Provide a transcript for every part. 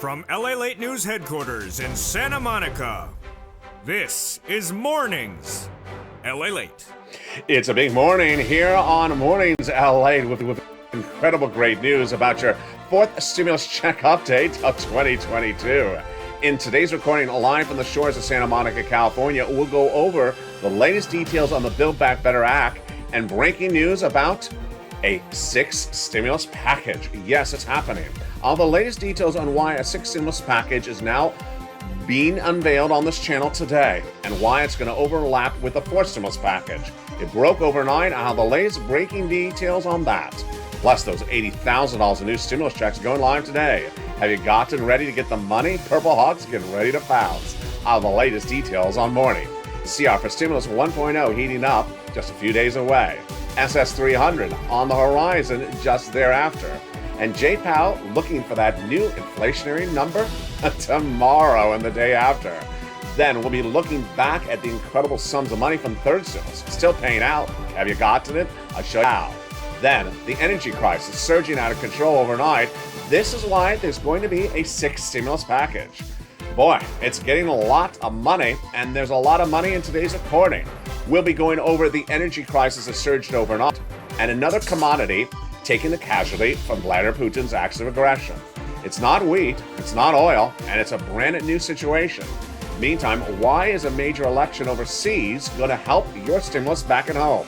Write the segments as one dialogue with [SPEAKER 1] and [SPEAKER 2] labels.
[SPEAKER 1] From Lalate News headquarters in Santa Monica, this is Mornings Lalate.
[SPEAKER 2] It's a big morning here on Mornings LA with incredible great news about your fourth stimulus check update of 2022. In today's recording, live from the shores of Santa Monica, California, we'll go over the latest details on the Build Back Better Act and breaking news about a sixth stimulus package. Yes, it's happening. All the latest details on why a sixth stimulus package is now being unveiled on this channel today and why it's going to overlap with the fourth stimulus package. It broke overnight. I'll have the latest breaking details on that. Plus those $80,000 in new stimulus checks going live today. Have you gotten ready to get the money? Purple Hawks getting ready to pounce. I'll have the latest details on morning. CR for Stimulus 1.0 heating up just a few days away. SS 300 on the horizon just thereafter. And Jay Powell looking for that new inflationary number tomorrow and the day after. Then we'll be looking back at the incredible sums of money from third stimulus. Still paying out. Have you gotten it? I'll show you how. Then the energy crisis surging out of control overnight. This is why there's going to be a sixth stimulus package. Boy, it's getting a lot of money, and there's a lot of money in today's recording. We'll be going over the energy crisis that surged overnight and another commodity taking the casualty from Vladimir Putin's acts of aggression. It's not wheat, it's not oil, and it's a brand new situation. Meantime, why is a major election overseas going to help your stimulus back at home?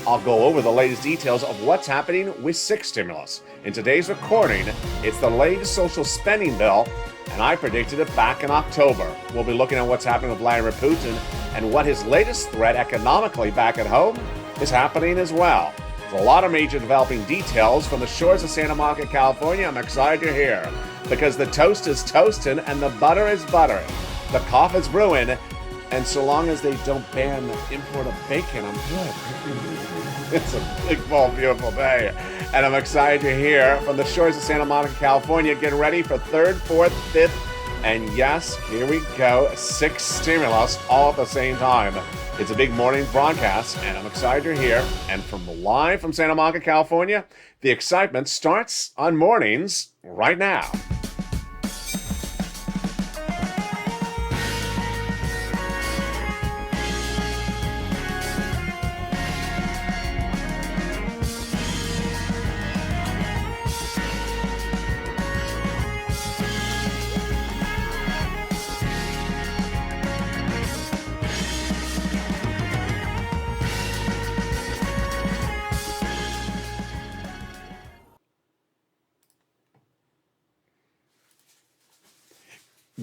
[SPEAKER 2] I'll go over the latest details of what's happening with sixth stimulus. In today's recording, it's the latest social spending bill, and I predicted it back in October. We'll be looking at what's happening with Vladimir Putin and what his latest threat economically back at home is happening as well. There's a lot of major developing details from the shores of Santa Monica, California. I'm excited you're here because the toast is toasting and the butter is buttering. The coffee's brewing, and so long as they don't ban the import of bacon, I'm good. It's a big, bold, beautiful day, and I'm excited you're here from the shores of Santa Monica, California. Get ready for third, fourth, fifth, and yes, here we go, sixth stimulus all at the same time. It's a big morning broadcast, and I'm excited you're here. And from live from Santa Monica, California, the excitement starts on Mornings right now.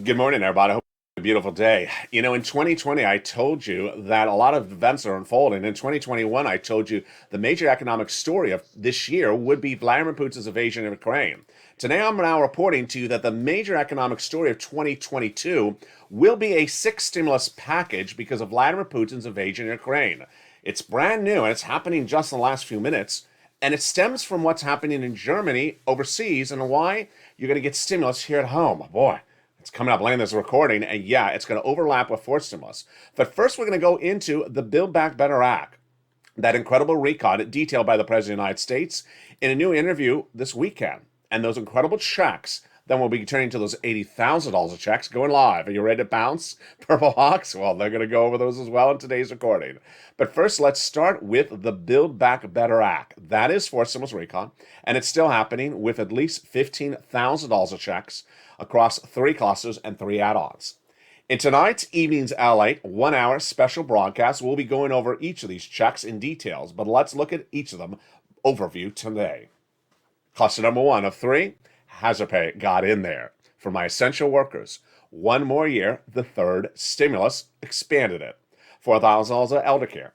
[SPEAKER 2] Good morning, everybody. I hope you have a beautiful day. You know, in 2020, I told you that a lot of events are unfolding. In 2021, I told you the major economic story of this year would be Vladimir Putin's invasion of Ukraine. Today, I'm now reporting to you that the major economic story of 2022 will be a sixth stimulus package because of Vladimir Putin's invasion of Ukraine. It's brand new, and it's happening just in the last few minutes. And it stems from what's happening in Germany overseas and why you're going to get stimulus here at home. Boy. It's coming up late in this recording, and yeah, it's going to overlap with fourth stimulus. But first, we're going to go into the Build Back Better Act, that incredible recon detailed by the President of the United States in a new interview this weekend. And those incredible checks, then we'll be turning to those $80,000 of checks going live. Are you ready to bounce, Purple Hawks? Well, they're going to go over those as well in today's recording. But first, let's start with the Build Back Better Act. That is fourth stimulus recon, and it's still happening with at least $15,000 of checks across three clusters and three add-ons. In tonight's evening's Lalate 1 hour special broadcast, we'll be going over each of these checks in details, but let's look at each of them overview today. Cluster number 1 of 3, hazard pay got in there. For my essential workers, 1 more year, the third stimulus expanded it. $4,000 of elder care.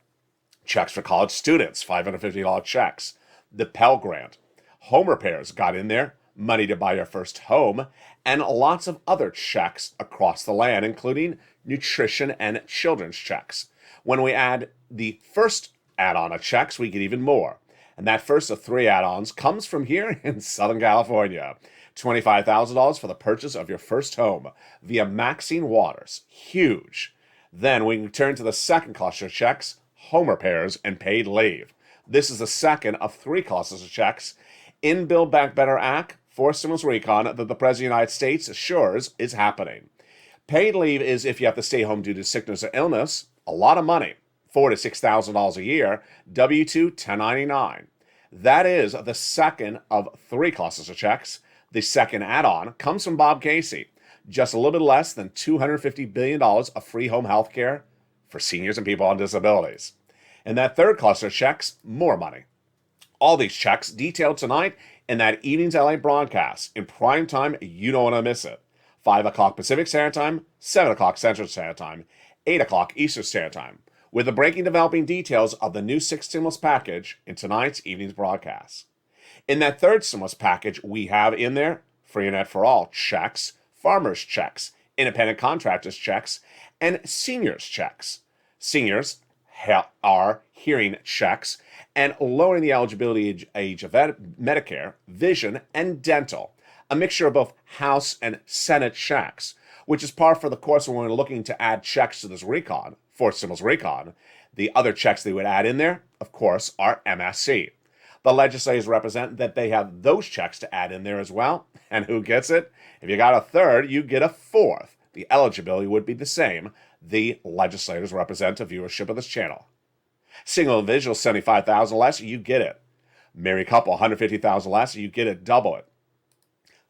[SPEAKER 2] Checks for college students, $550 checks. The Pell Grant. Home repairs got in there. Money to buy your first home, and lots of other checks across the land, including nutrition and children's checks. When we add the first add-on of checks, we get even more. And that first of 3 add-ons comes from here in Southern California. $25,000 for the purchase of your first home via Maxine Waters. Huge. Then we turn to the second cluster of checks, home repairs and paid leave. This is the second of 3 clusters of checks in Build Back Better Act forced stimulus recon that the President of the United States assures is happening. Paid leave is if you have to stay home due to sickness or illness, a lot of money, $4,000 to $6,000 a year, W-2, 1099. That is the second of three classes of checks. The second add-on comes from Bob Casey, just a little bit less than $250 billion of free home health care for seniors and people on disabilities. And that third cluster of checks, more money. All these checks detailed tonight in that evening's LA broadcast. In prime time, you don't want to miss it. 5 o'clock Pacific Standard Time, 7 o'clock Central Standard Time, 8 o'clock Eastern Standard Time, with the breaking developing details of the new sixth stimulus package in tonight's evening's broadcast. In that third stimulus package, we have in there free internet for all checks, farmers checks, independent contractors checks, and seniors checks. Seniors are hearing checks and lowering the eligibility age of Medicare, vision, and dental. A mixture of both House and Senate checks, which is par for the course when we're looking to add checks to this recon, fourth stimulus recon. The other checks they would add in there, of course, are MSC. The legislators represent that they have those checks to add in there as well. And who gets it? If you got a third, you get a fourth. The eligibility would be the same. The legislators represent the viewership of this channel. Single individual, 75,000 less, you get it. Married couple, 150,000 less, you get it, double it.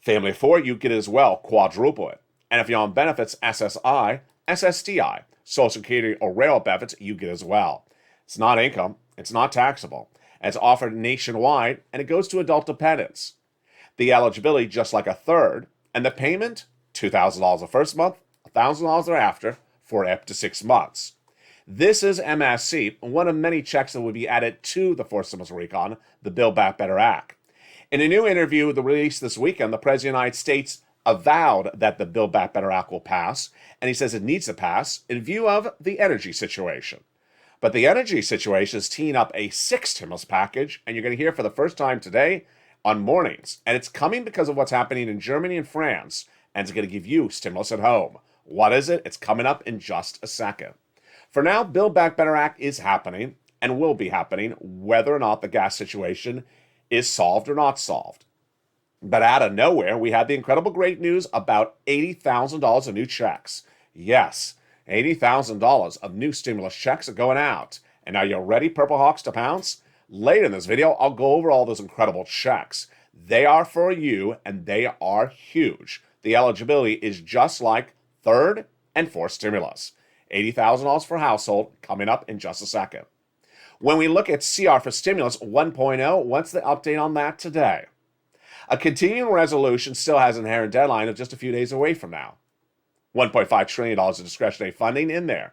[SPEAKER 2] Family of four, you get it as well, quadruple it. And if you're on benefits, SSI, SSDI, Social Security or rail benefits, you get as well. It's not income, it's not taxable, and it's offered nationwide, and it goes to adult dependents. The eligibility, just like a third, and the payment, $2,000 the first month, $1,000 thereafter, for up to 6 months. This is MSC, one of many checks that would be added to the fourth stimulus recon, the Build Back Better Act. In a new interview released this weekend, the President of the United States avowed that the Build Back Better Act will pass, and he says it needs to pass in view of the energy situation. But the energy situation is teeing up a sixth stimulus package, and you're going to hear for the first time today on mornings. And it's coming because of what's happening in Germany and France, and it's going to give you stimulus at home. What is it? It's coming up in just a second. For now, Build Back Better Act is happening and will be happening whether or not the gas situation is solved or not solved. But out of nowhere, we had the incredible great news about $80,000 of new checks. Yes, $80,000 of new stimulus checks are going out. And are you ready, Purple Hawks, to pounce? Later in this video, I'll go over all those incredible checks. They are for you, and they are huge. The eligibility is just like third and fourth stimulus. $80,000 for household, coming up in just a second. When we look at CR for Stimulus 1.0, what's the update on that today? A continuing resolution still has an inherent deadline of just a few days away from now. $1.5 trillion of discretionary funding in there.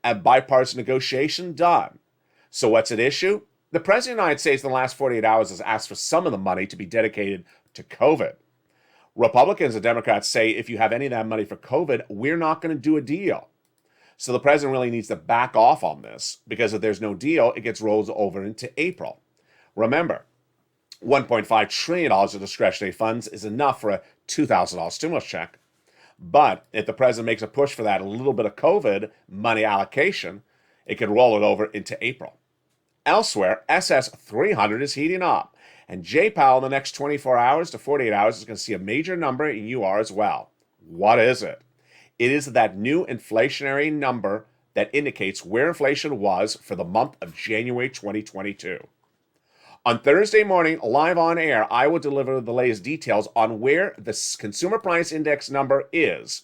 [SPEAKER 2] A bipartisan negotiation done. So what's at issue? The President of the United States in the last 48 hours has asked for some of the money to be dedicated to COVID. Republicans and Democrats say if you have any of that money for COVID, we're not going to do a deal. So the president really needs to back off on this, because if there's no deal, it gets rolled over into April. Remember, $1.5 trillion of discretionary funds is enough for a $2,000 stimulus check. But if the president makes a push for that a little bit of COVID money allocation, it could roll it over into April. Elsewhere, SS 300 is heating up, and Jay Powell in the next 24 hours to 48 hours is going to see a major number in UR as well. What is it? It is that new inflationary number that indicates where inflation was for the month of January 2022. On Thursday morning, live on air, I will deliver the latest details on where the Consumer Price Index number is,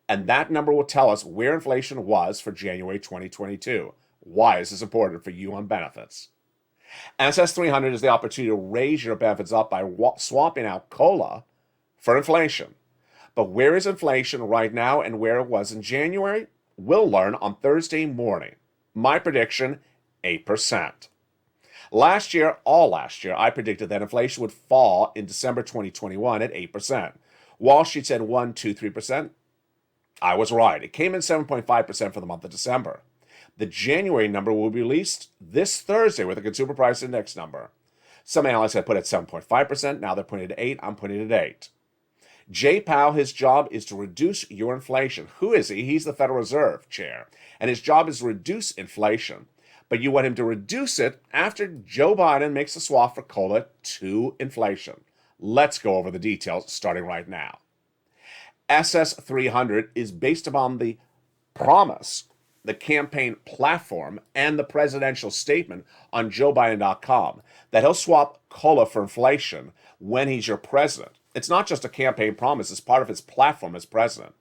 [SPEAKER 2] and that number will tell us where inflation was for January 2022. Why is this important for you on benefits? SS 300 is the opportunity to raise your benefits up by swapping out COLA for inflation. But where is inflation right now and where it was in January? We'll learn on Thursday morning. My prediction, 8%. Last year, I predicted that inflation would fall in December 2021 at 8%. Wall Street said 1, 2, 3%. I was right. It came in 7.5% for the month of December. The January number will be released this Thursday with the Consumer Price Index number. Some analysts have put it at 7.5%. Now they're putting it at 8. I'm putting it at 8. Jay Powell, his job is to reduce your inflation. Who is he? He's the Federal Reserve Chair. And his job is to reduce inflation. But you want him to reduce it after Joe Biden makes a swap for COLA to inflation. Let's go over the details starting right now. SS300 is based upon the promise, the campaign platform, and the presidential statement on JoeBiden.com that he'll swap COLA for inflation when he's your president. It's not just a campaign promise, it's part of his platform as president.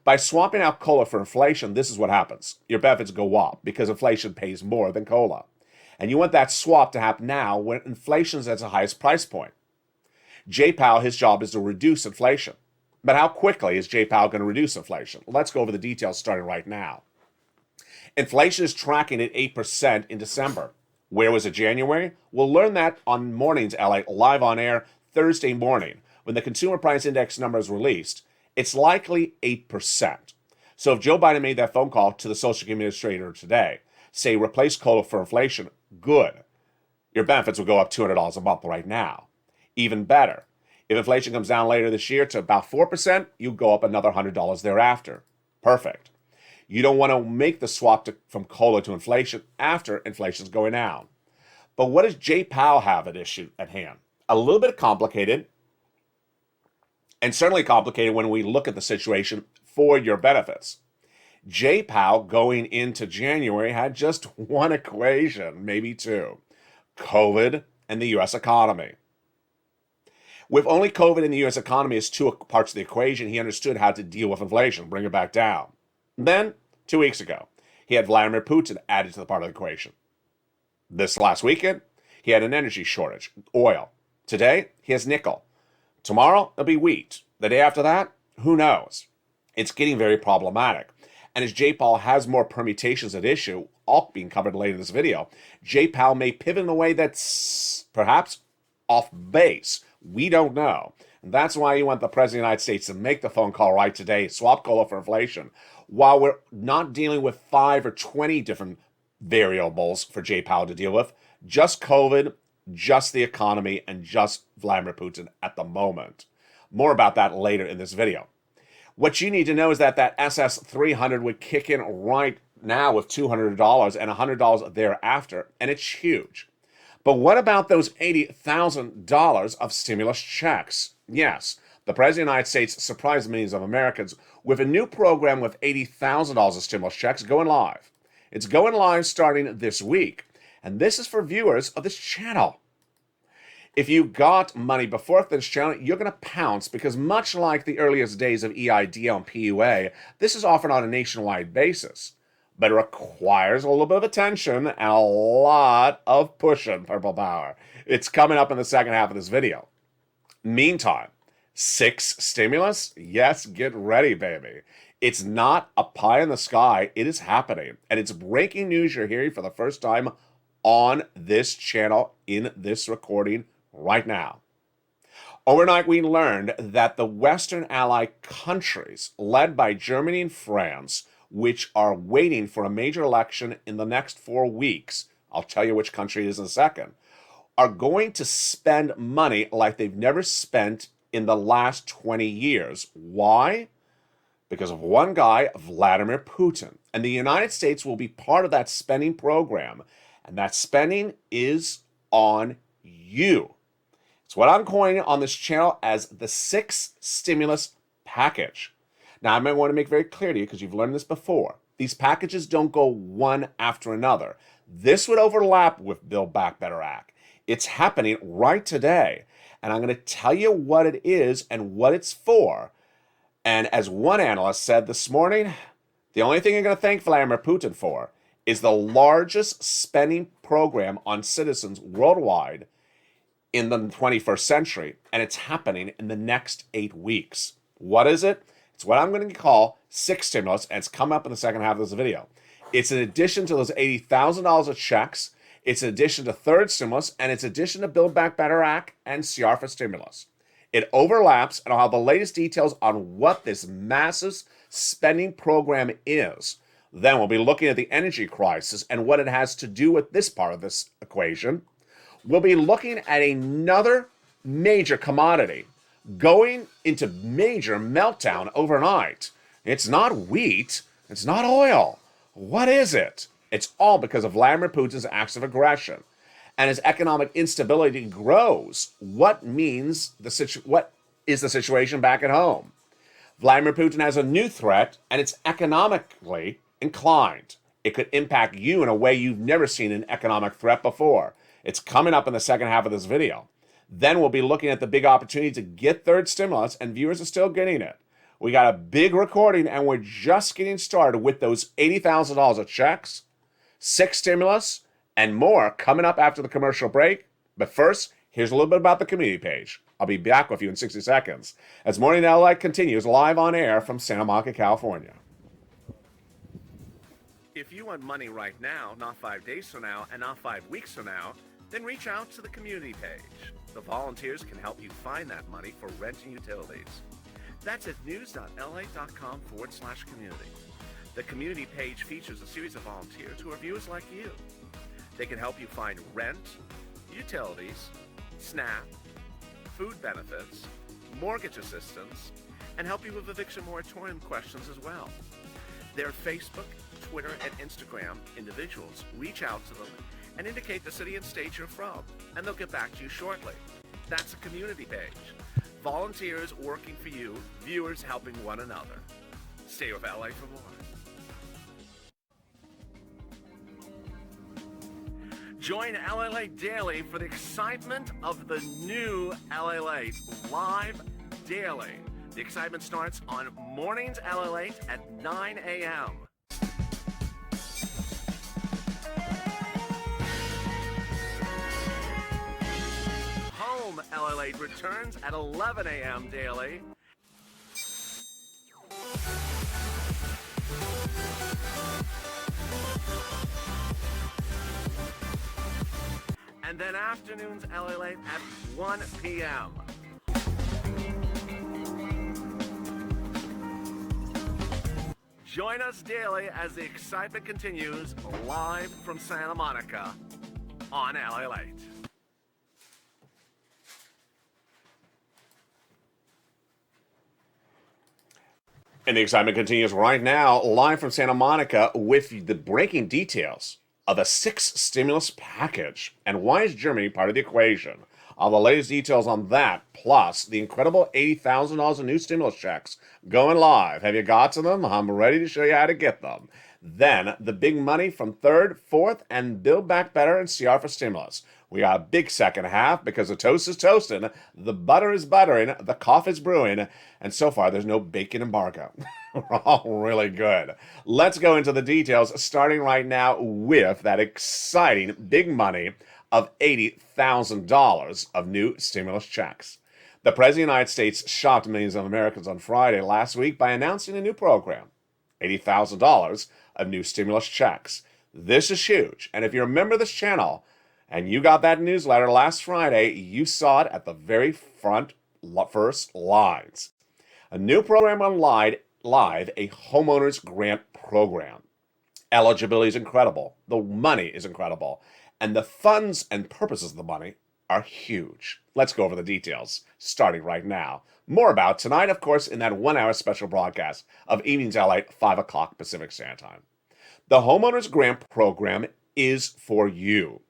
[SPEAKER 2] By swapping out COLA for inflation, this is what happens. Your benefits go up because inflation pays more than COLA. And you want that swap to happen now when inflation is at its highest price point. Jay Powell, his job is to reduce inflation. But how quickly is Jay Powell going to reduce inflation? Let's go over the details starting right now. Inflation is tracking at 8% in December. Where was it January? We'll learn that on Mornings LA, live on air Thursday morning. When the Consumer Price Index number is released, it's likely 8%. So if Joe Biden made that phone call to the Social Security Administrator today, say replace COLA for inflation, good. Your benefits will go up $200 a month right now. Even better, if inflation comes down later this year to about 4%, you go up another $100 thereafter. Perfect. You don't want to make the swap from COLA to inflation after inflation's going down. But what does Jay Powell have at issue at hand? A little bit complicated, and certainly complicated when we look at the situation for your benefits. Jay Powell going into January had just one equation, maybe two: COVID and the U.S. economy. With only COVID and the U.S. economy as two parts of the equation, he understood how to deal with inflation, bring it back down. Then, 2 weeks ago, he had Vladimir Putin added to the part of the equation. This last weekend, he had an energy shortage, oil. Today, he has nickel. Tomorrow, it'll be wheat. The day after that, who knows? It's getting very problematic. And as Jay Powell has more permutations at issue, all being covered later in this video, Jay Powell may pivot in a way that's perhaps off base. We don't know. And that's why you want the President of the United States to make the phone call right today, swap COLA for inflation, while we're not dealing with 5 or 20 different variables for Jay Powell to deal with, just COVID, just the economy, and just Vladimir Putin at the moment. More about that later in this video. What you need to know is that SS300 would kick in right now with $200 and $100 thereafter, and it's huge. But what about those $80,000 of stimulus checks? Yes, the President of the United States surprised millions of Americans with a new program with $80,000 of stimulus checks going live. It's going live starting this week, and this is for viewers of this channel. If you got money before this channel, you're going to pounce because much like the earliest days of EIDL and PUA, this is offered on a nationwide basis. But it requires a little bit of attention and a lot of pushing, Purple Power. It's coming up in the second half of this video. Meantime, 6 stimulus? Yes, get ready, baby. It's not a pie in the sky. It is happening. And it's breaking news you're hearing for the first time on this channel in this recording right now. Overnight, we learned that the Western Ally countries, led by Germany and France, which are waiting for a major election in the next 4 weeks, I'll tell you which country it is in a second, are going to spend money like they've never spent in the last 20 years. Why? Because of one guy, Vladimir Putin. And the United States will be part of that spending program. And that spending is on you. It's what I'm coining on this channel as the 6th stimulus package. Now, I might want to make very clear to you, because you've learned this before, these packages don't go one after another. This would overlap with Build Back Better Act. It's happening right today. And I'm going to tell you what it is and what it's for. And as one analyst said this morning, the only thing you're going to thank Vladimir Putin for is the largest spending program on citizens worldwide in the 21st century. And it's happening in the next 8 weeks. What is it? It's what I'm going to call 6 stimulus, and it's coming up in the second half of this video. It's in addition to those $80,000 of checks, it's in addition to 3rd stimulus, and it's in addition to Build Back Better Act and CR for stimulus. It overlaps, and I'll have the latest details on what this massive spending program is. Then we'll be looking at the energy crisis and what it has to do with this part of this equation. We'll be looking at another major commodity going into major meltdown overnight. It's not wheat. It's not oil. What is it? It's all because of Vladimir Putin's acts of aggression. And as economic instability grows, what is the situation back at home? Vladimir Putin has a new threat, and it's economically inclined. It could impact you in a way you've never seen an economic threat before. It's coming up in the second half of this video. Then we'll be looking at the big opportunity to get third stimulus, and viewers are still getting it. We got a big recording, and we're just getting started with those $80,000 of checks, 6 stimulus, and more coming up after the commercial break. But first, here's a little bit about the community page. I'll be back with you in 60 seconds as Morning Lalate continues live on air from Santa Monica, California.
[SPEAKER 3] If you want money right now, not 5 days from now, and not 5 weeks from now, then reach out to the community page. The volunteers can help you find that money for rent and utilities. That's at news.la.com/community. The community page features a series of volunteers who are viewers like you. They can help you find rent, utilities, SNAP, food benefits, mortgage assistance, and help you with eviction moratorium questions as well. Their Facebook, Twitter, and Instagram individuals reach out to them and indicate the city and state you're from, and they'll get back to you shortly. That's a community page. Volunteers working for you, viewers helping one another. Stay with LA for more. Join Lalate Daily for the excitement of the new Lalate live daily. The excitement starts on Mornings Lalate at 9 a.m. Home Lalate returns at 11 a.m. daily. And then afternoons Lalate at 1 p.m. Join us daily as the excitement continues live from Santa Monica on Lalate.
[SPEAKER 2] And the excitement continues right now, live from Santa Monica, with the breaking details of a 6 stimulus package. And why is Germany part of the equation? All the latest details on that, plus the incredible $80,000 of new stimulus checks going live. Have you got to them? I'm ready to show you how to get them. Then, the big money from third, fourth, and Build Back Better and CR for stimulus. We got a big second half because the toast is toasting, the butter is buttering, the coffee is brewing, and so far there's no bacon embargo. We're all really good. Let's go into the details, starting right now with that exciting big money of $80,000 of new stimulus checks. The President of the United States shocked millions of Americans on Friday last week by announcing a new program, $80,000 of new stimulus checks. This is huge, and if you remember this channel, and you got that newsletter last Friday, you saw it at the very first lines. A new program on live, a homeowners grant program. Eligibility is incredible. The money is incredible. And the funds and purposes of the money are huge. Let's go over the details, starting right now. More about tonight, of course, in that 1-hour special broadcast of Evenings LA, 5 o'clock Pacific Standard Time. The homeowners grant program is for you.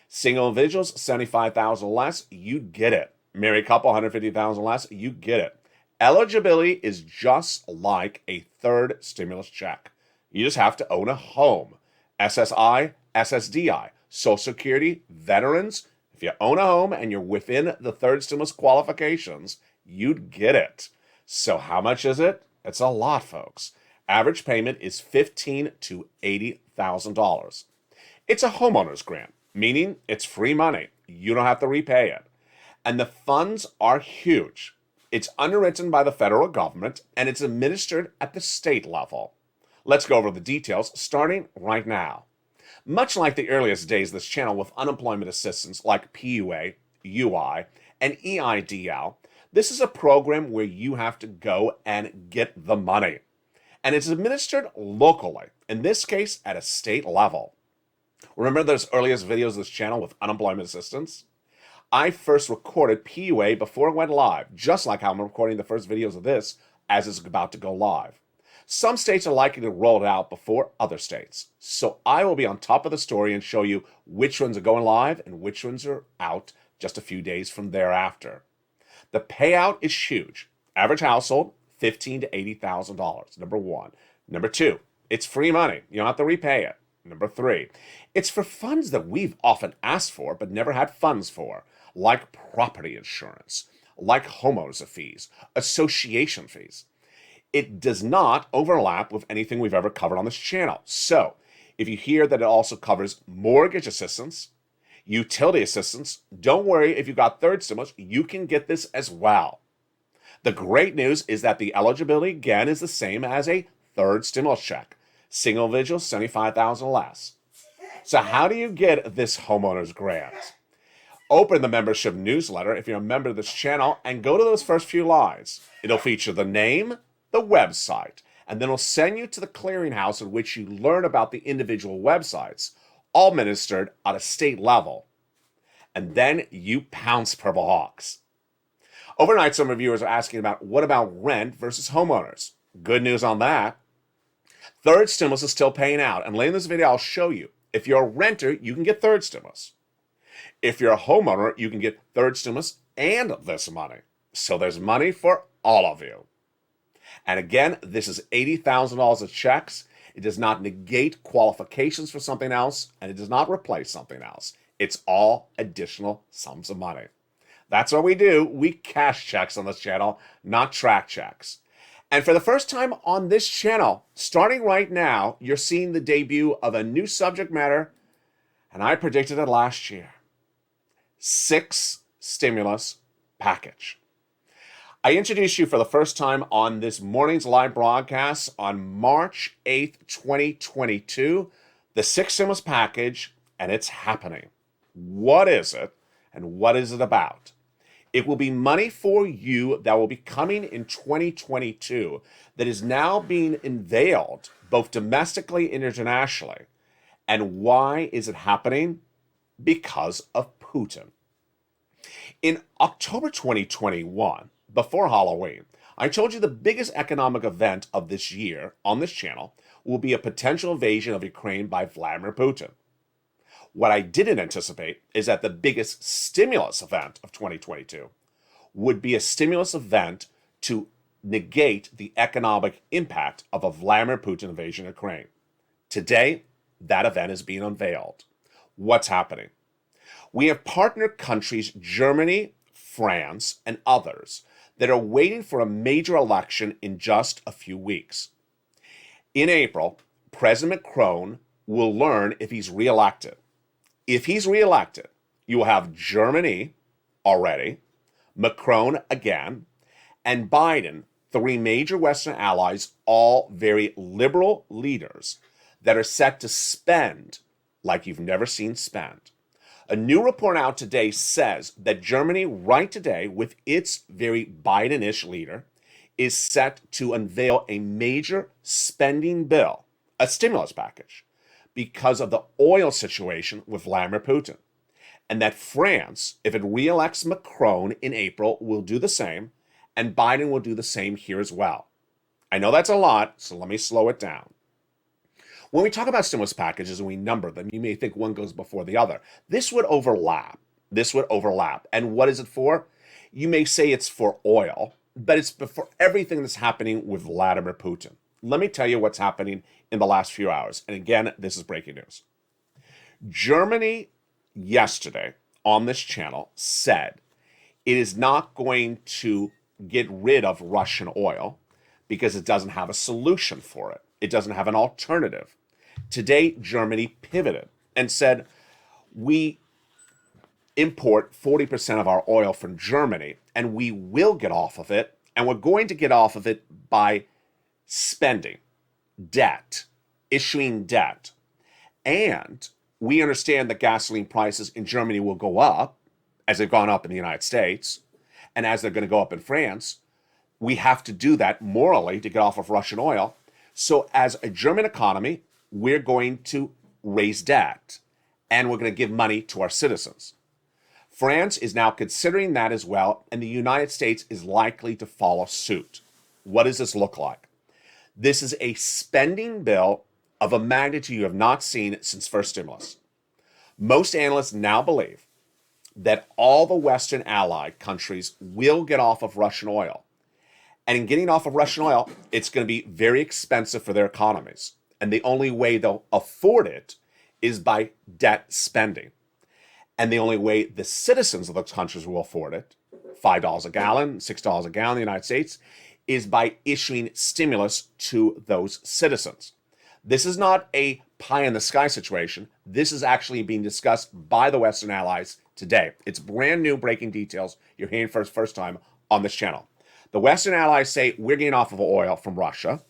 [SPEAKER 2] Single individuals, $75,000 less, you get it. Married couple, $150,000 less, you get it. Eligibility is just like a third stimulus check. You just have to own a home. SSI, SSDI, Social Security, veterans. If you own a home and you're within the third stimulus qualifications, you'd get it. So how much is it? It's a lot, folks. Average payment is $15,000 to $80,000. It's a homeowner's grant, meaning it's free money. You don't have to repay it. And the funds are huge. It's underwritten by the federal government, and it's administered at the state level. Let's go over the details, starting right now. Much like the earliest days of this channel with unemployment assistance like PUA, UI, and EIDL, this is a program where you have to go and get the money. And it's administered locally, in this case at a state level. Remember those earliest videos of this channel with unemployment assistance? I first recorded PUA before it went live, just like how I'm recording the first videos of this as it's about to go live. Some states are likely to roll it out before other states. So I will be on top of the story and show you which ones are going live and which ones are out just a few days from thereafter. The payout is huge. Average household, $15,000 to $80,000, number one. Number two, it's free money. You don't have to repay it. Number three, it's for funds that we've often asked for but never had funds for, like property insurance, like homeowners fees, association fees. It does not overlap with anything we've ever covered on this channel. So, if you hear that it also covers mortgage assistance, utility assistance, don't worry if you got third stimulus, you can get this as well. The great news is that the eligibility again is the same as a third stimulus check. Single individual, $75,000 less. So how do you get this homeowner's grant? Open the membership newsletter if you're a member of this channel and go to those first few lines. It'll feature the name, the website, and then it'll send you to the clearinghouse in which you learn about the individual websites, all administered at a state level. And then you pounce Purple Hawks. Overnight, some reviewers are asking about what about rent versus homeowners? Good news on that. Third stimulus is still paying out, and later in this video I'll show you. If you're a renter, you can get third stimulus. If you're a homeowner, you can get third stimulus and this money. So there's money for all of you. And again, this is $80,000 of checks. It does not negate qualifications for something else, and it does not replace something else. It's all additional sums of money. That's what we do. We cash checks on this channel, not track checks. And for the first time on this channel, starting right now, you're seeing the debut of a new subject matter, and I predicted it last year. 6 stimulus package. I introduced you for the first time on this morning's live broadcast on March 8th, 2022, the 6 stimulus package, and it's happening. What is it, and what is it about? It will be money for you that will be coming in 2022 that is now being unveiled both domestically and internationally. And why is it happening? Because of Putin. In October 2021, before Halloween, I told you the biggest economic event of this year on this channel will be a potential invasion of Ukraine by Vladimir Putin. What I didn't anticipate is that the biggest stimulus event of 2022 would be a stimulus event to negate the economic impact of a Vladimir Putin invasion of Ukraine. Today, that event is being unveiled. What's happening? We have partner countries, Germany, France, and others, that are waiting for a major election in just a few weeks. In April, President Macron will learn if he's reelected. If he's reelected, you will have Germany already, Macron again, and Biden, 3 major Western allies, all very liberal leaders that are set to spend like you've never seen spend. A new report out today says that Germany, right today, with its very Biden-ish leader, is set to unveil a major spending bill, a stimulus package, because of the oil situation with Vladimir Putin. And that France, if it re-elects Macron in April, will do the same, and Biden will do the same here as well. I know that's a lot, so let me slow it down. When we talk about stimulus packages and we number them, you may think one goes before the other. This would overlap. And what is it for? You may say it's for oil, but it's for everything that's happening with Vladimir Putin. Let me tell you what's happening in the last few hours. And again, this is breaking news. Germany yesterday on this channel said it is not going to get rid of Russian oil because it doesn't have a solution for it. It doesn't have an alternative. Today, Germany pivoted and said, we import 40% of our oil from Germany, and we will get off of it, and we're going to get off of it by spending, debt, issuing debt. And we understand that gasoline prices in Germany will go up, as they've gone up in the United States, and as they're going to go up in France. We have to do that morally to get off of Russian oil. So as a German economy, we're going to raise debt, and we're going to give money to our citizens. France is now considering that as well, and the United States is likely to follow suit. What does this look like? This is a spending bill of a magnitude you have not seen since first stimulus. Most analysts now believe that all the Western allied countries will get off of Russian oil. And in getting off of Russian oil, it's going to be very expensive for their economies. And the only way they'll afford it is by debt spending. And the only way the citizens of those countries will afford it, $5 a gallon, $6 a gallon in the United States, is by issuing stimulus to those citizens. This is not a pie in the sky situation. This is actually being discussed by the Western allies today. It's brand new breaking details you're hearing for the first time on this channel. The Western allies say we're getting off of oil from Russia.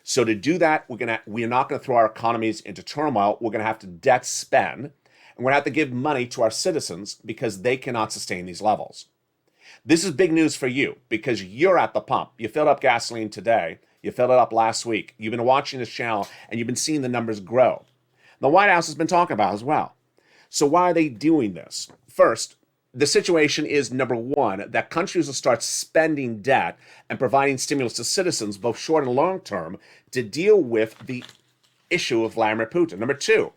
[SPEAKER 2] So to do that, we're not going to throw our economies into turmoil. We're going to have to debt spend, and we're going to have to give money to our citizens because they cannot sustain these levels. This is big news for you because you're at the pump. You filled up gasoline today. You filled it up last week. You've been watching this channel and you've been seeing the numbers grow. The White House has been talking about it as well. So why are they doing this? First, the situation is, number one, that countries will start spending debt and providing stimulus to citizens, both short and long term, to deal with the issue of Vladimir Putin. Number two,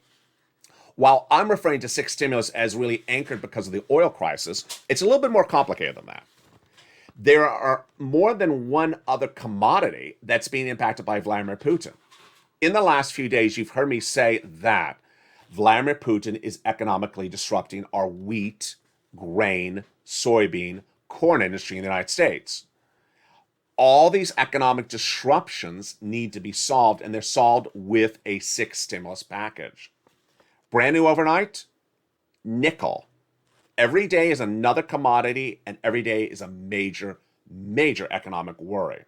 [SPEAKER 2] while I'm referring to six stimulus as really anchored because of the oil crisis, it's a little bit more complicated than that. There are more than one other commodity that's being impacted by Vladimir Putin. In the last few days, you've heard me say that Vladimir Putin is economically disrupting our wheat, grain, soybean, corn industry in the United States. All these economic disruptions need to be solved, and they're solved with a six stimulus package. Brand new overnight, nickel. Every day is another commodity, and every day is a major, major economic worry.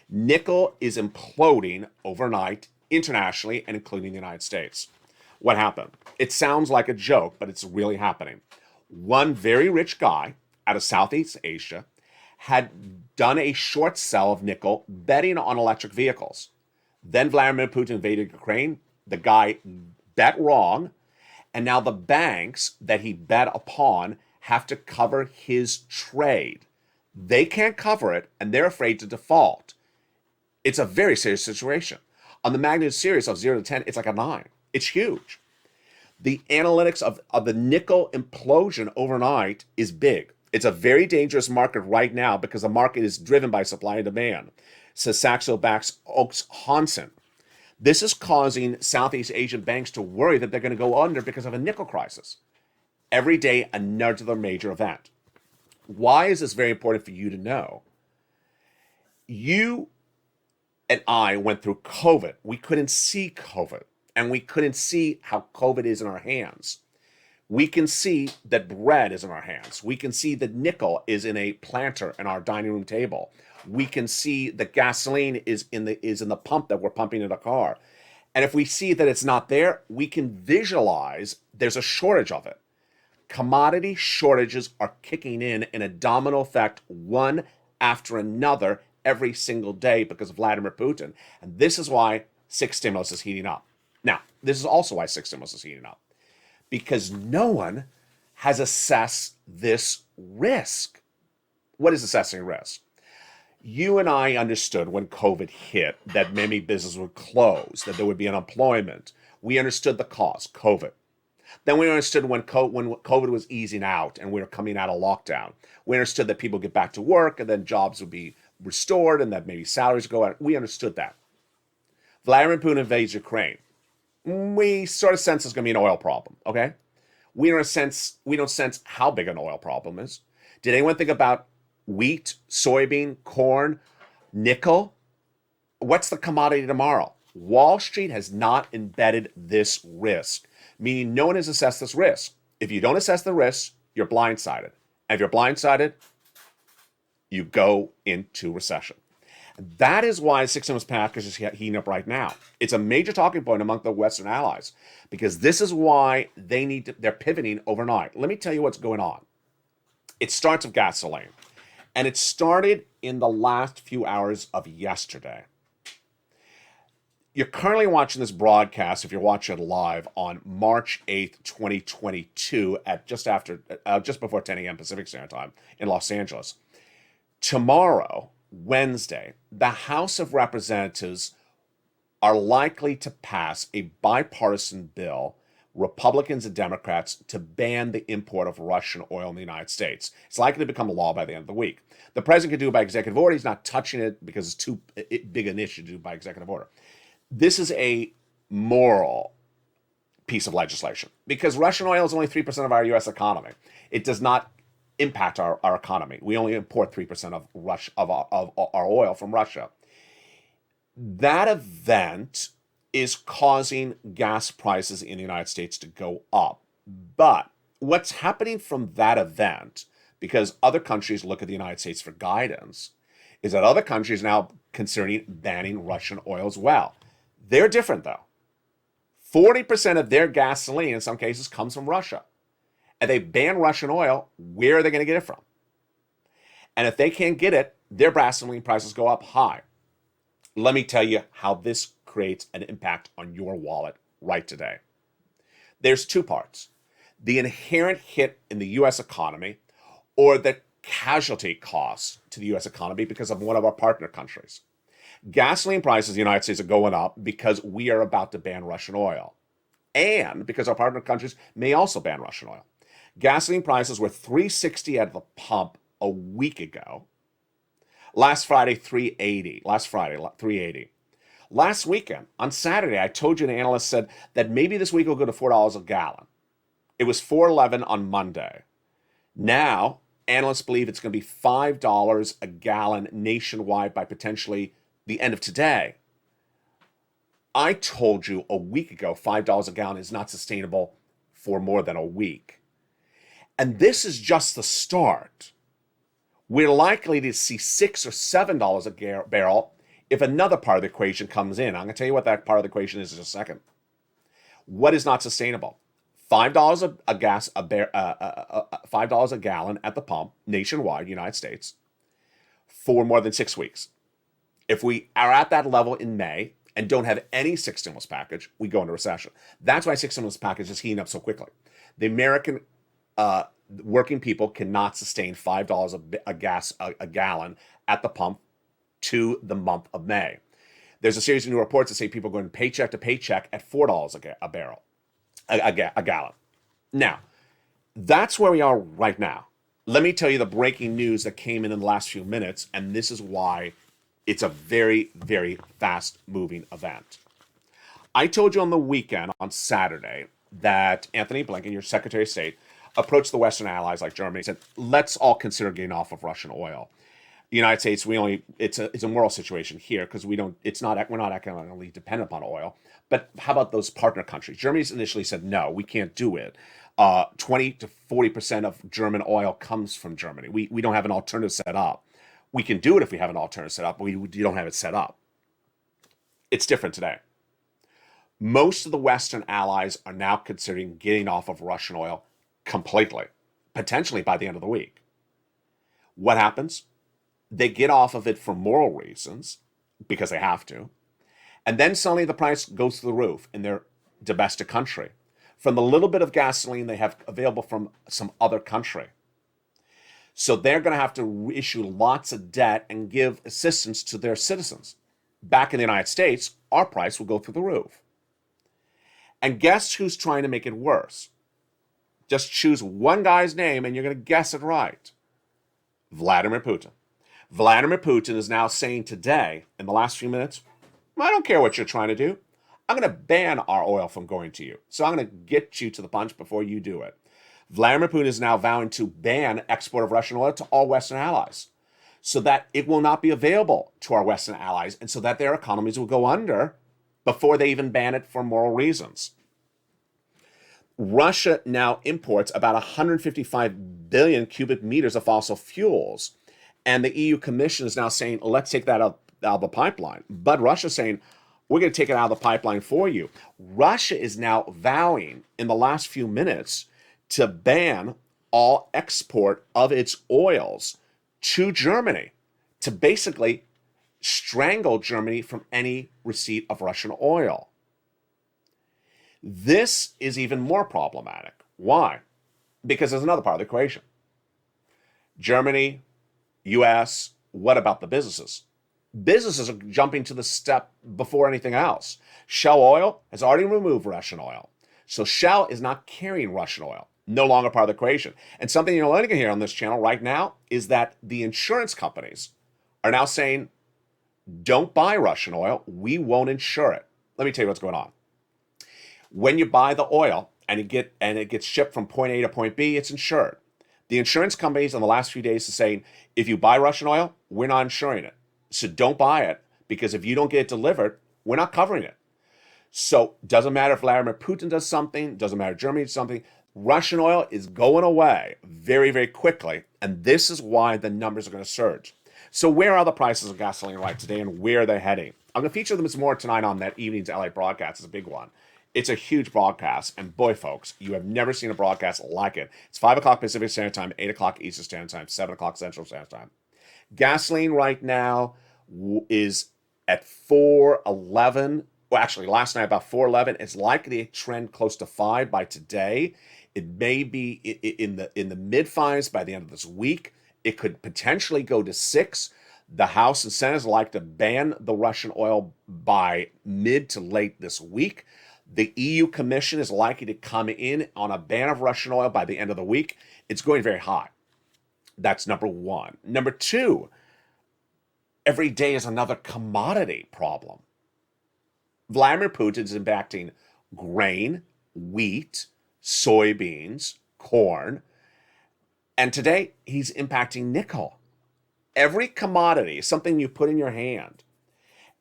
[SPEAKER 2] Nickel is imploding overnight internationally and including the United States. What happened? It sounds like a joke, but it's really happening. One very rich guy out of Southeast Asia had done a short sell of nickel betting on electric vehicles. Then Vladimir Putin invaded Ukraine. The guy bet wrong. And now the banks that he bet upon have to cover his trade. They can't cover it, and they're afraid to default. It's a very serious situation. On the magnitude series of 0 to 10, it's like a 9. It's huge. The analytics of the nickel implosion overnight is big. It's a very dangerous market right now because the market is driven by supply and demand, says Saxo Banks Oaks Hansen. This is causing Southeast Asian banks to worry that they're going to go under because of a nickel crisis. Every day, another major event. Why is this very important for you to know? You and I went through COVID. We couldn't see COVID, and we couldn't see how COVID is in our hands. We can see that bread is in our hands. We can see that nickel is in a planter in our dining room table. We can see that gasoline is in the pump that we're pumping in a car. And if we see that it's not there, we can visualize there's a shortage of it. Commodity shortages are kicking in a domino effect, one after another, every single day because of Vladimir Putin. And this is why six stimulus is heating up. Now, this is also why six stimulus is heating up. Because no one has assessed this risk. What is assessing risk? You and I understood when COVID hit that many businesses would close, that there would be unemployment. We understood the cause, COVID. Then we understood when COVID was easing out and we were coming out of lockdown. We understood that people would get back to work and then jobs would be restored and that maybe salaries would go out. We understood that. Vladimir Putin invades Ukraine. We sort of sense there's going to be an oil problem, okay? We don't sense how big an oil problem is. Did anyone think about wheat, soybean, corn, nickel? What's the commodity tomorrow? Wall Street has not embedded this risk, meaning no one has assessed this risk. If you don't assess the risk, you're blindsided. And if you're blindsided, you go into recession. That is why the six stimulus package is heating up right now. It's a major talking point among the Western allies because this is why they're pivoting overnight. Let me tell you what's going on. It starts with gasoline. And it started in the last few hours of yesterday. You're currently watching this broadcast, if you're watching it live, on March 8th, 2022 at just before 10 a.m. Pacific Standard Time in Los Angeles. Tomorrow, Wednesday, the House of Representatives are likely to pass a bipartisan bill, Republicans and Democrats, to ban the import of Russian oil in the United States. It's likely to become law by the end of the week. The president can do it by executive order. He's not touching it because it's too big an issue to do by executive order. This is a moral piece of legislation because Russian oil is only 3% of our U.S. economy. It does not impact our economy. We only import 3% of our oil from Russia. That event is causing gas prices in the United States to go up. But what's happening from that event, because other countries look at the United States for guidance, is that other countries now considering banning Russian oil as well. They're different though. 40% of their gasoline in some cases comes from Russia. And they ban Russian oil, where are they going to get it from? And if they can't get it, their gasoline prices go up high. Let me tell you how this creates an impact on your wallet right today. There's two parts: the inherent hit in the U.S. economy or the casualty costs to the U.S. economy because of one of our partner countries. Gasoline prices in the United States are going up because we are about to ban Russian oil and because our partner countries may also ban Russian oil. Gasoline prices were $3.60 at the pump a week ago. Last Friday, $3.80. Last weekend, on Saturday, I told you an analyst said that maybe this week will go to $4 a gallon. It was $4.11 on Monday. Now, analysts believe it's going to be $5 a gallon nationwide by potentially the end of today. I told you a week ago $5 a gallon is not sustainable for more than a week. And this is just the start. We're likely to see $6 or $7 a barrel if another part of the equation comes in. I'm going to tell you what that part of the equation is in a second. What is not sustainable? $5 $5 a gallon at the pump nationwide, United States, for more than 6 weeks. If we are at that level in May and don't have any sixth stimulus package, we go into recession. That's why sixth stimulus package is heating up so quickly. The American working people cannot sustain $5 a gallon at the pump to the month of May. There's a series of new reports that say people are going paycheck to paycheck at $4 a gallon. Now, that's where we are right now. Let me tell you the breaking news that came in the last few minutes, and this is why it's a very, very fast-moving event. I told you on the weekend, on Saturday, that Anthony Blinken, your Secretary of State, approached the Western allies like Germany and said, let's all consider getting off of Russian oil. The United States, it's a moral situation here because we're not economically dependent upon oil. But how about those partner countries? Germany's initially said, no, we can't do it. 20 to 40% of German oil comes from Germany. We don't have an alternative set up. We can do it if we have an alternative set up, but we don't have it set up. It's different today. Most of the Western allies are now considering getting off of Russian oil completely, potentially by the end of the week. What happens? They get off of it for moral reasons, because they have to, and then suddenly the price goes through the roof in their domestic country from the little bit of gasoline they have available from some other country. So they're going to have to issue lots of debt and give assistance to their citizens. Back in the United States, our price will go through the roof. And guess who's trying to make it worse? Just choose one guy's name and you're going to guess it right. Vladimir Putin. Vladimir Putin is now saying today, in the last few minutes, I don't care what you're trying to do. I'm going to ban our oil from going to you. So I'm going to get you to the punch before you do it. Vladimir Putin is now vowing to ban export of Russian oil to all Western allies so that it will not be available to our Western allies and so that their economies will go under before they even ban it for moral reasons. Russia now imports about 155 billion cubic meters of fossil fuels. And the EU Commission is now saying, let's take that out of the pipeline. But Russia's saying, we're going to take it out of the pipeline for you. Russia is now vowing in the last few minutes to ban all export of its oils to Germany, to basically strangle Germany from any receipt of Russian oil. This is even more problematic. Why? Because there's another part of the equation. Germany, US, what about the businesses? businesses are jumping to the step before anything else. Shell Oil has already removed Russian oil. So Shell is not carrying Russian oil, no longer part of the equation. And something you're learning here on this channel right now is that the insurance companies are now saying, don't buy Russian oil, we won't insure it. Let me tell you what's going on. When you buy the oil and it gets shipped from point A to point B, it's insured. The insurance companies in the last few days are saying, if you buy Russian oil, we're not insuring it. So don't buy it, because if you don't get it delivered, we're not covering it. So doesn't matter if Vladimir Putin does something, doesn't matter if Germany does something, Russian oil is going away very, very quickly. And this is why the numbers are going to surge. So where are the prices of gasoline right today, and where are they heading? I'm going to feature them some more tonight on that evening's LA broadcast. It's a big one. It's a huge broadcast, and boy, folks, you have never seen a broadcast like it. It's 5 o'clock Pacific Standard Time, 8 o'clock Eastern Standard Time, 7 o'clock Central Standard Time. Gasoline right now is at 4.11. Well, actually, last night about 4.11. It's likely to trend close to 5 by today. It may be in the mid fives by the end of this week. It could potentially go to 6. The House and Senate like to ban the Russian oil by mid to late this week. The EU Commission is likely to come in on a ban of Russian oil by the end of the week. It's going very high. That's number one. Number two, every day is another commodity problem. Vladimir Putin is impacting grain, wheat, soybeans, corn, and today he's impacting nickel. Every commodity is something you put in your hand.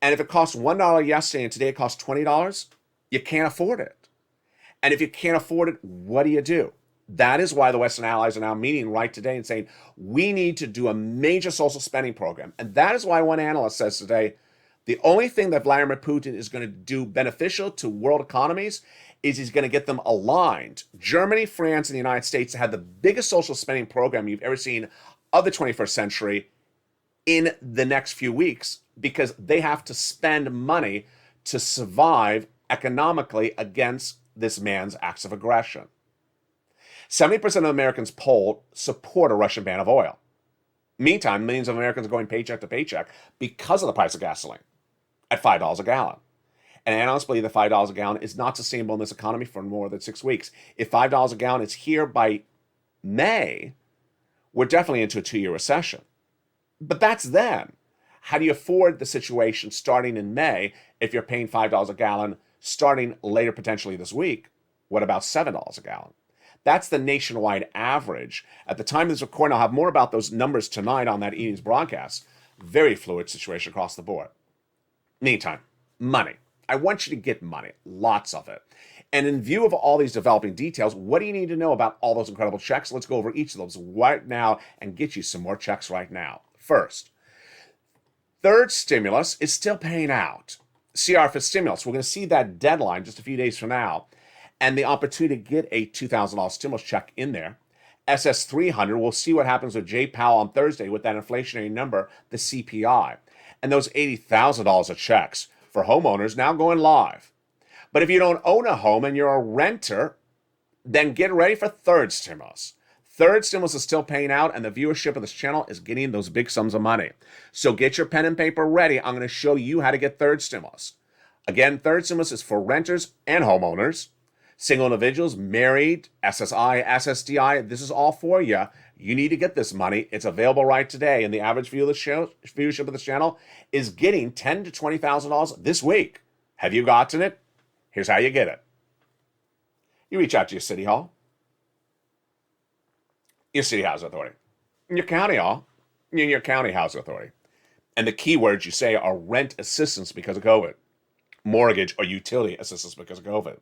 [SPEAKER 2] And if it cost $1 yesterday and today it costs $20, you can't afford it. And if you can't afford it, what do? That is why the Western allies are now meeting right today and saying, we need to do a major social spending program. And that is why one analyst says today, the only thing that Vladimir Putin is going to do beneficial to world economies is he's going to get them aligned. Germany, France, and the United States had the biggest social spending program you've ever seen of the 21st century in the next few weeks, because they have to spend money to survive economically against this man's acts of aggression. 70% of Americans polled support a Russian ban of oil. Meantime, millions of Americans are going paycheck to paycheck because of the price of gasoline at $5 a gallon. And analysts believe that $5 a gallon is not sustainable in this economy for more than 6 weeks. If $5 a gallon is here by May, we're definitely into a 2-year recession. But that's then. How do you afford the situation starting in May if you're paying $5 a gallon starting later potentially this week? What about $7 a gallon? That's the nationwide average. At the time of this recording, I'll have more about those numbers tonight on that evening's broadcast. Very fluid situation across the board. Meantime, money. I want you to get money, lots of it. And in view of all these developing details, what do you need to know about all those incredible checks? Let's go over each of those right now and get you some more checks right now. First, third stimulus is still paying out. CR for stimulus. We're going to see that deadline just a few days from now, and the opportunity to get a $2,000 stimulus check in there. SS 300, we'll see what happens with Jay Powell on Thursday with that inflationary number, the CPI. And those $80,000 of checks for homeowners now going live. But if you don't own a home and you're a renter, then get ready for third stimulus. Third stimulus is still paying out, and the viewership of this channel is getting those big sums of money. So get your pen and paper ready. I'm going to show you how to get third stimulus. Again, third stimulus is for renters and homeowners, single individuals, married, SSI, SSDI. This is all for you. You need to get this money. It's available right today, and the average viewership of this channel is getting $10,000 to $20,000 this week. Have you gotten it? Here's how you get it. You reach out to your city hall, your city housing authority, your county hall, your county housing authority. And the keywords you say are rent assistance because of COVID, mortgage or utility assistance because of COVID.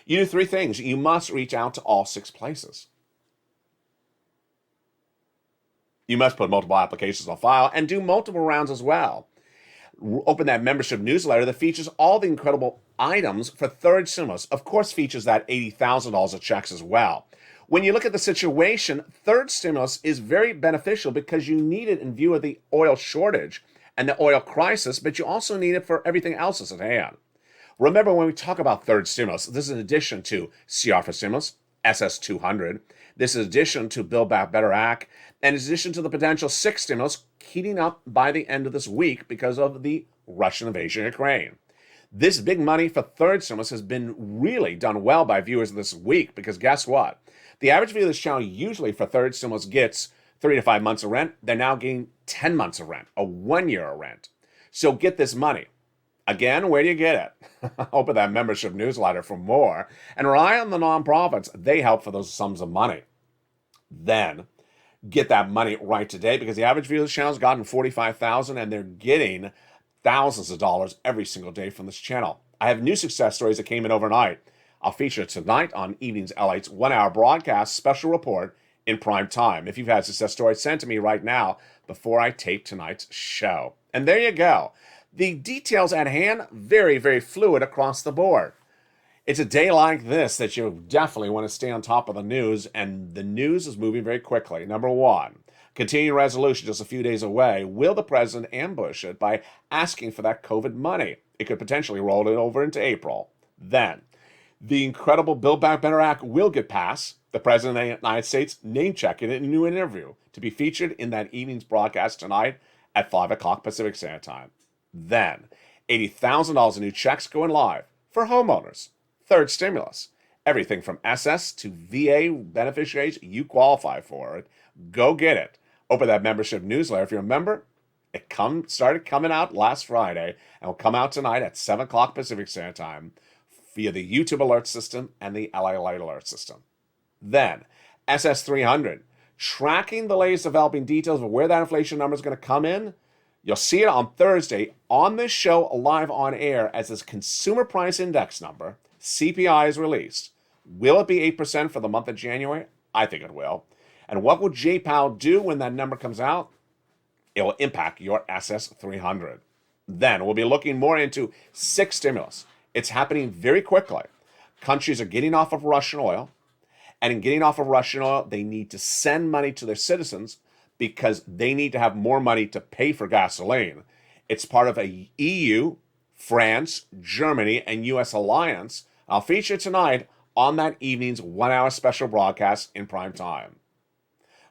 [SPEAKER 2] You do 3 things. You must reach out to all 6 places. You must put multiple applications on file and do multiple rounds as well. Open that membership newsletter that features all the incredible items for third stimulus. Of course, features that $80,000 of checks as well. When you look at the situation, third stimulus is very beneficial because you need it in view of the oil shortage and the oil crisis, but you also need it for everything else that's at hand. Remember, when we talk about third stimulus, this is in addition to CR for stimulus, SS200. This is in addition to Build Back Better Act, and in addition to the potential sixth stimulus heating up by the end of this week because of the Russian invasion of Ukraine. This big money for third stimulus has been really done well by viewers this week because guess what? The average viewer of this channel usually for third stimulus gets 3 to 5 months of rent. They're now getting 10 months of rent, a 1 year of rent. So get this money. Again, where do you get it? Open that membership newsletter for more and rely on the nonprofits. They help for those sums of money. Then get that money right today because the average viewer of this channel has gotten 45,000 and they're getting thousands of dollars every single day from this channel. I have new success stories that came in overnight. I'll feature tonight on Evenings L8's 1 hour broadcast special report in prime time. If you've had success stories, send to me right now before I tape tonight's show. And there you go. The details at hand, very, very fluid across the board. It's a day like this that you definitely want to stay on top of the news, and the news is moving very quickly. Number one, continuing resolution just a few days away. Will the president ambush it by asking for that COVID money? It could potentially roll it over into April. Then, the incredible Build Back Better Act will get passed. The President of the United States name-checking it in a new interview to be featured in that evening's broadcast tonight at 5 o'clock Pacific Standard Time. Then, $80,000 in new checks going live for homeowners. Third stimulus. Everything from SS to VA beneficiaries, you qualify for it. Go get it. Open that membership newsletter. If you're a member, it started coming out last Friday and will come out tonight at 7 o'clock Pacific Standard Time via the YouTube alert system and the LA Light alert system. Then, SS300. Tracking the latest developing details of where that inflation number is going to come in. You'll see it on Thursday on this show live on air as this consumer price index number, CPI, is released. Will it be 8% for the month of January? I think it will. And what will J Powell do when that number comes out? It will impact your SS300. Then we'll be looking more into sixth stimulus. It's happening very quickly. Countries are getting off of Russian oil. And in getting off of Russian oil, they need to send money to their citizens because they need to have more money to pay for gasoline. It's part of a EU, France, Germany, and U.S. alliance. I'll feature tonight on that evening's 1 hour special broadcast in prime time.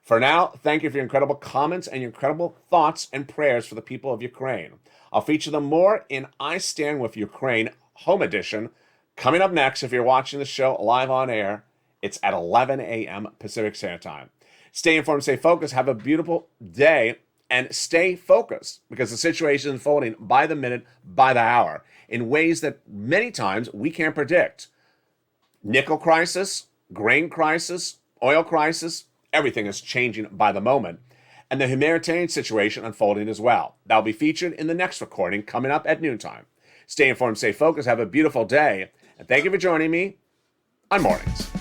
[SPEAKER 2] For now, thank you for your incredible comments and your incredible thoughts and prayers for the people of Ukraine. I'll feature them more in I Stand With Ukraine Home Edition. Coming up next, if you're watching the show live on air, it's at 11 a.m. Pacific Standard Time. Stay informed, stay focused, have a beautiful day, and stay focused because the situation is unfolding by the minute, by the hour, in ways that many times we can't predict. Nickel crisis, grain crisis, oil crisis, everything is changing by the moment. And the humanitarian situation unfolding as well. That'll be featured in the next recording coming up at noontime. Stay informed, stay focused, have a beautiful day, and thank you for joining me on Mornings.